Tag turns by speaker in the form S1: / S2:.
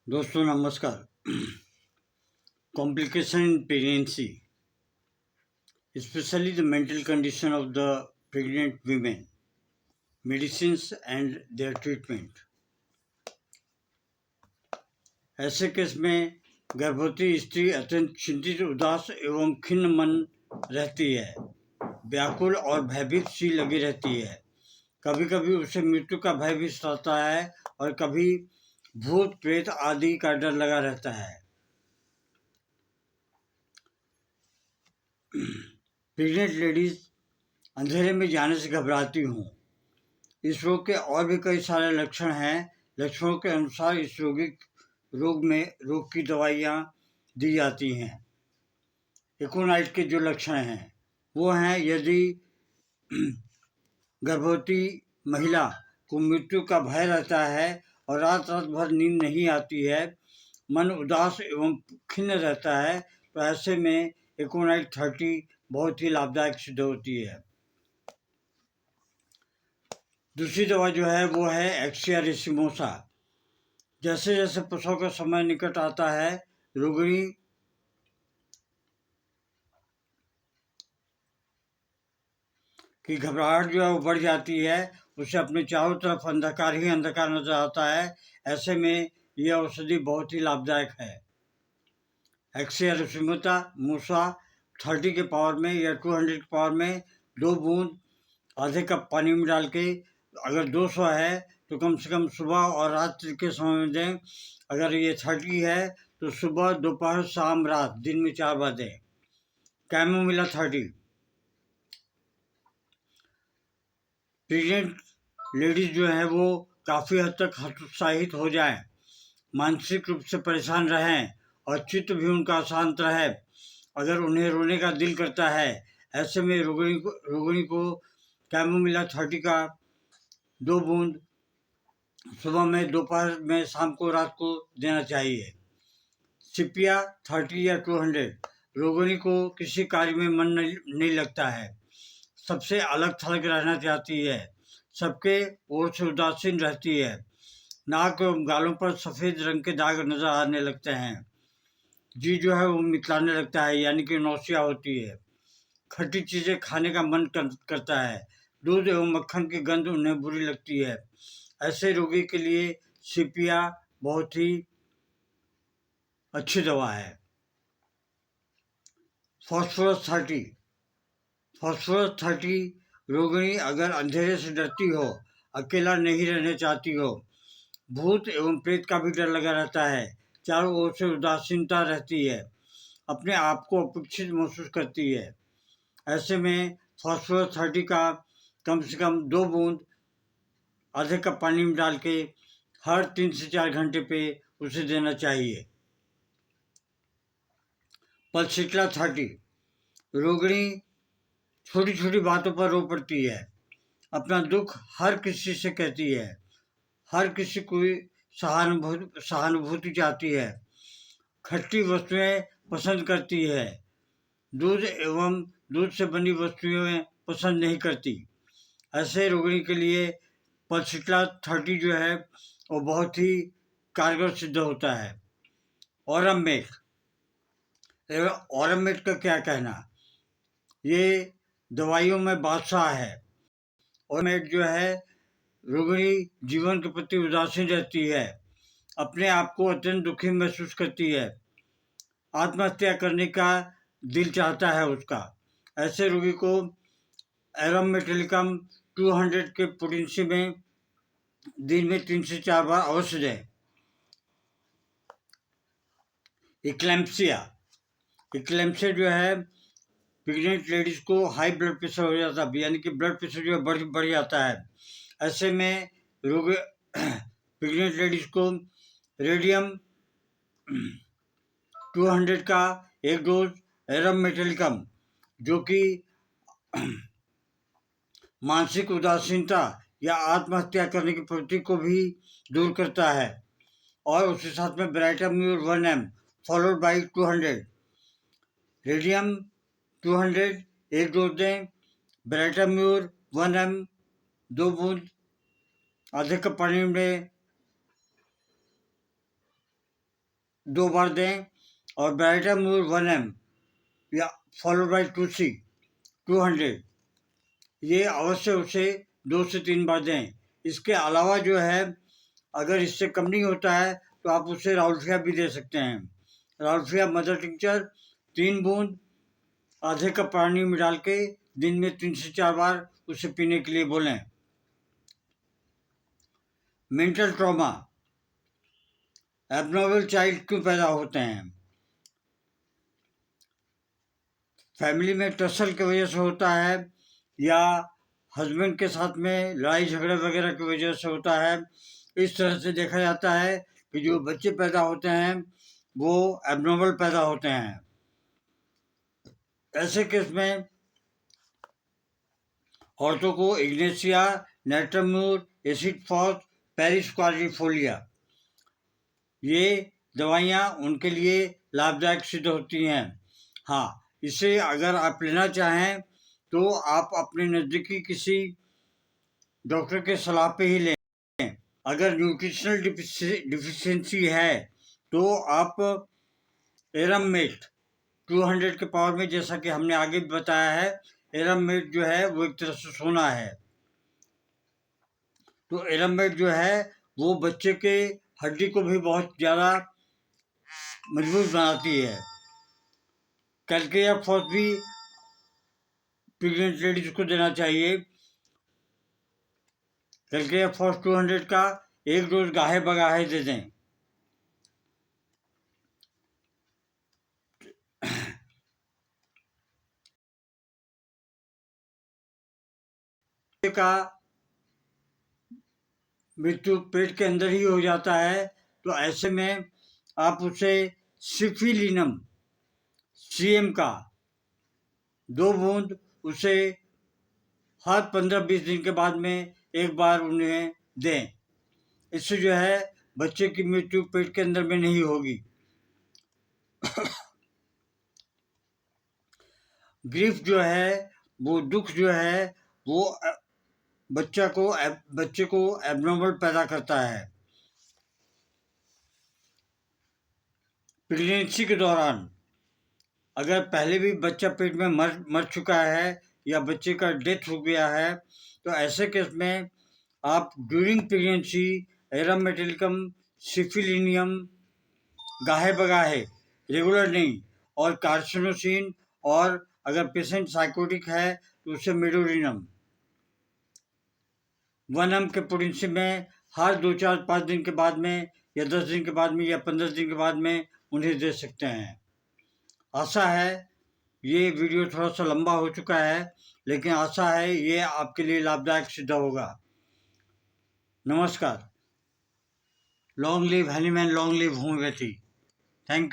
S1: दोस्तों नमस्कार। Complication in pregnancy, especially the mental condition of the pregnant women, medicines and their treatment। ऐसे case में गर्भवती स्त्री अत्यंत चिंतित, उदास एवं खिन्न मन रहती है, व्याकुल और भयभीत सी लगी रहती है। कभी कभी उसे मृत्यु का भय भी सताता है और कभी भूत प्रेत आदि का डर लगा रहता है। प्रेग्नेंट लेडीज अंधेरे में जाने से घबराती हूँ। इस रोग के और भी कई सारे लक्षण हैं। लक्षणों के अनुसार इस रोग की दवाइयाँ दी जाती हैं। एकोनाइट के जो लक्षण हैं वो हैं, यदि गर्भवती महिला को मृत्यु का भय रहता है और रात रात भर नींद नहीं आती है, मन उदास एवं खिन्न रहता है, तो ऐसे में एकोनाइट 30 बहुत ही लाभदायक सिद्ध होती है। दूसरी दवा जो है वो है एक्सिया रेसिमोसा। जैसे जैसे प्रसव का समय निकट आता है, रोगिणी की घबराहट जो है वो बढ़ जाती है। उसे अपने चारों तरफ अंधकार ही अंधकार नजर आता है। ऐसे में यह औषधि बहुत ही लाभदायक है। एक्सिया रेसिमोसा 30 के पावर में या 200 के पावर में 2 बूंद आधे कप पानी में डाल के, अगर 200 है तो कम से कम सुबह और रात्रि के समय में दें। अगर ये 30 है तो सुबह, दोपहर, शाम, रात, दिन में 4 बार दें। कैमोमिला 30। प्रेग्नेंट लेडीज जो है वो काफ़ी हद तक हतोत्साहित हो जाएं, मानसिक रूप से परेशान रहें और चित्त भी उनका शांत रहे, अगर उन्हें रोने का दिल करता है, ऐसे में रोगिणी को कैमोमिला 30 का 2 बूंद सुबह में, दोपहर में, शाम को, रात को देना चाहिए। सिपिया 30 या 200 रोगिणी को किसी कार्य में मन नहीं लगता है, सबसे अलग थलग रहना चाहती है, सबके ओर से उदासीन रहती है, नाक एवं गालों पर सफ़ेद रंग के दाग नजर आने लगते हैं, जी जो है वो मितलाने लगता है यानी कि नौसिया होती है, खट्टी चीज़ें खाने का मन करता है, दूध एवं मक्खन की गंध उन्हें बुरी लगती है। ऐसे रोगी के लिए सिपिया बहुत ही अच्छी दवा है। फॉस्फोरस 30 रोगिणी अगर अंधेरे से डरती हो, अकेला नहीं रहना चाहती हो, भूत एवं प्रेत का भी डर लगा रहता है, चारों ओर से उदासीनता रहती है, अपने आप को अपेक्षित महसूस करती है, ऐसे में फॉस्फोरस 30 का कम से कम 2 बूंद आधे कप पानी में डाल के हर 3 से 4 घंटे पे उसे देना चाहिए। पल्सिट्ला 30 रोगिणी छोटी छोटी बातों पर रो पड़ती है, अपना दुख हर किसी से कहती है, हर किसी को सहानुभूति चाहती है, खट्टी वस्तुएं पसंद करती है, दूध से बनी वस्तुएं पसंद नहीं करती। ऐसे रोगिणी के लिए पल्सिट्ला 30 जो है वो बहुत ही कारगर सिद्ध होता है। ऑरमेट का क्या कहना, ये दवाइयों में बादशाह है। ऑरमेट जो है, रोगिणी जीवन के प्रति उदासीन रहती है, अपने आप को अत्यंत दुखी महसूस करती है, आत्महत्या करने का दिल चाहता है उसका। ऐसे रोगी को एरोमेटिलिकम 200 के पोटेंसी में दिन में 3 से 4 बार अवश्य दें। इक्लेम्पसिया जो है, प्रेग्नेंट लेडीज को हाई ब्लड प्रेशर हो जाता है, यानी कि ब्लड प्रेशर जो है बढ़ जाता है। ऐसे में प्रेग्नेंट लेडीज को रेडियम 200 का एक डोज एरोमेटिलिकम, जो कि मानसिक उदासीनता या आत्महत्या करने की प्रवृत्ति को भी दूर करता है, और उसके साथ में ब्राइटाम्यूर 1 mg फॉलोड बाई 200 रेडियम 200 एक डोज दें, ब्राइटाम्यूर 1 mg 2 बूंद आधे कप पानी में 2 बार दें और बैराटामूर 1 mg या फॉलोड बाय 2C 200 ये अवश्य उसे 2 से 3 बार दें। इसके अलावा जो है अगर इससे कम नहीं होता है तो आप उसे राउल्फिया भी दे सकते हैं। राउल्फिया मदर टिंचर 3 बूंद आधे कप पानी में डाल के दिन में 3 से 4 बार उसे पीने के लिए बोलें। मेंटल ट्रॉमा, एबनॉर्मल चाइल्ड क्यों पैदा होते हैं? फैमिली में टसल की वजह से होता है या हस्बैंड के साथ में लड़ाई झगड़े वगैरह की वजह से होता है। इस तरह से देखा जाता है कि जो बच्चे पैदा होते हैं वो एबनॉर्मल पैदा होते हैं। ऐसे केस में औरतों को इग्नेशिया, नेट्राम्यूर, एसिड फॉस, पेरिस्क्वाड्रिफोलिया ये दवाइयाँ उनके लिए लाभदायक सिद्ध होती हैं। हाँ, इसे अगर आप लेना चाहें तो आप अपने नज़दीकी किसी डॉक्टर के सलाह पे ही लें। अगर न्यूट्रिशनल डिफिशिएंसी है तो आप एरममेट 200 के पावर में, जैसा कि हमने आगे भी बताया है, एरममेट जो है वो एक तरह से सोना है। तो एरममेट जो है वो बच्चे के हड्डी को भी बहुत ज़्यादा मजबूत बनाती है। कैल्केयर फॉस भी प्रेग्नेंट लेडीज को देना चाहिए। कैल्केयर फॉस 200 का 1 डोज गाहे बगाहे दे दें। का मृत्यु पेट के अंदर ही हो जाता है तो ऐसे में आप उसे सिफिलिनम CM का 2 बूंद उसे हर 15-20 दिन के बाद में एक बार उन्हें दें। इससे जो है बच्चे की मृत्यु पेट के अंदर में नहीं होगी। ग्रीफ जो है वो दुख जो है वो बच्चे को एबनॉर्मल पैदा करता है। प्रेगनेंसी के दौरान अगर पहले भी बच्चा पेट में मर चुका है या बच्चे का डेथ हो गया है तो ऐसे केस में आप ड्यूरिंग प्रेगनेंसी एरममेटिलिकम, सिफिलिनियम गाहे बगाहे रेगुलर नहीं और कार्सिनोसिन, और अगर पेशेंट साइकोटिक है तो उसे मेडोरिनम 1 mg के पोटेंशियम में हर 2-4-5 दिन के बाद में या 10 दिन के बाद में या 15 दिन के बाद में उन्हें दे सकते हैं। आशा है ये वीडियो थोड़ा सा लंबा हो चुका है, लेकिन आशा है ये आपके लिए लाभदायक सिद्ध होगा। नमस्कार। Long live Hahnemann, long live homeopathy. Thank you.